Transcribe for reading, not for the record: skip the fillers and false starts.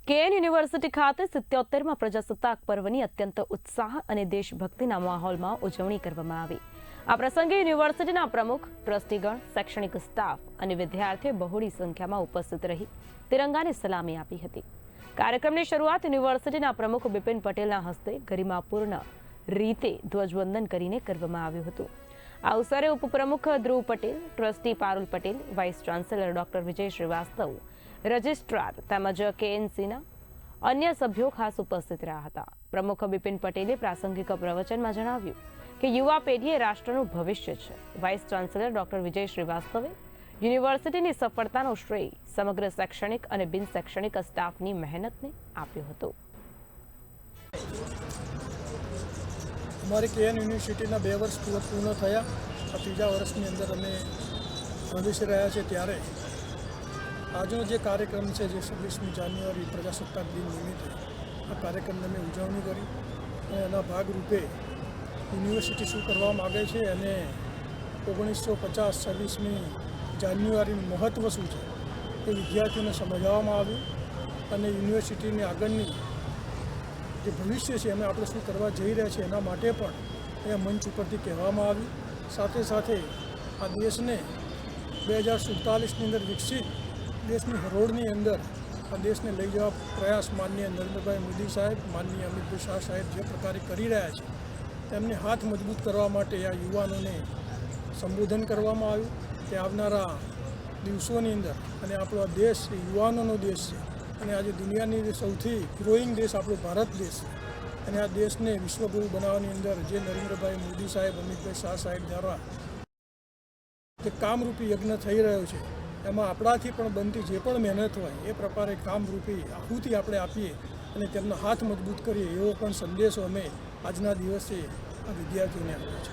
KN university ખાતે 77માં પ્રજાસત્તાક પર્વની અત્યંત ઉત્સાહ અને દેશભક્તિના માહોલમાં ઉજવણી કરવામાં આવી। આ પ્રસંગે યુનિવર્સિટીના પ્રમુખ, ટ્રસ્ટીગણ, શૈક્ષણિક સ્ટાફ અને વિદ્યાર્થીઓ બહોળી સંખ્યામાં ઉપસ્થિત રહી તિરંગાને સલામી આપી હતી। કાર્યક્રમની શરૂઆત યુનિવર્સિટીના પ્રમુખ બિપિન પટેલના હસ્તે ગરિમાપૂર્ણ રીતે ધ્વજવંદન કરીને કરવામાં આવ્યું હતું। આ અવસરે ઉપપ્રમુખ Dhruv Patel, trustee Parul Patel, vice chancellor doctor Vijay Shrivastava, registrar તેમજ કેએનસીના અન્ય સભ્યો ખાસ ઉપસ્થિત રહ્યા હતા। પ્રમુખ બિપિન પટેલે પ્રાસંગિક પ્રવચનમાં જણાવ્યું કે યુવા પેઢી એ રાષ્ટ્રનું ભવિષ્ય છે। વાઇસ ચાન્સેલર ડોક્ટર વિજય શ્રીવાસ્તવે યુનિવર્સિટીની સફળતાનો શ્રેય સમગ્ર શૈક્ષણિક અને બિન શૈક્ષણિક સ્ટાફની મહેનતને આપ્યો હતો। અમારી કેએન યુનિવર્સિટીના 2 વર્ષ પૂર્ણ થયા। આ ત્રીજા વર્ષની અંદર અમે પ્રવેશી રહ્યા છે ત્યારે આજનો જે કાર્યક્રમ છે, જે 26મી જાન્યુઆરી પ્રજાસત્તાક દિન નિમિત્તે આ કાર્યક્રમની અમે ઉજવણી કરી અને એના ભાગરૂપે યુનિવર્સિટી શું કરવા માગે છે અને 1950 26મી જાન્યુઆરીનું મહત્ત્વ શું છે એ વિદ્યાર્થીઓને સમજાવવામાં આવ્યું અને યુનિવર્સિટીની આગળની જે ભવિષ્ય છે એમાં આપણે શું કરવા જઈ રહ્યા છીએ એના માટે પણ એ મંચ ઉપરથી કહેવામાં આવ્યું। સાથે સાથે આ દેશને 2047ની અંદર વિકસિત દેશની હરોળની અંદર આ દેશને લઈ જવા પ્રયાસ માનનીય નરેન્દ્રભાઈ મોદી સાહેબ, માનનીય અમિતભાઈ શાહ સાહેબ જે પ્રકારે કરી રહ્યા છે તેમને હાથ મજબૂત કરવા માટે આ યુવાનોને સંબોધન કરવામાં આવ્યું કે આવનારા દિવસોની અંદર અને આપણો આ દેશ એ યુવાનોનો દેશ છે અને આજે દુનિયાની સૌથી ગ્રોઈંગ દેશ આપણો ભારત દેશ છે અને આ દેશને વિશ્વગુરુ બનાવવાની અંદર જે નરેન્દ્રભાઈ મોદી સાહેબ, અમિતભાઈ શાહ સાહેબ દ્વારા જે કામરૂપી યજ્ઞ થઈ રહ્યો છે એમાં આપણાથી પણ બનતી જે પણ મહેનત હોય એ પ્રકારે કામરૂપી આહુતિ આપણે આપીએ અને તેમનો હાથ મજબૂત કરીએ એવો પણ સંદેશો અમે આજના દિવસે આ વિદ્યાર્થીઓને આપ્યો છે।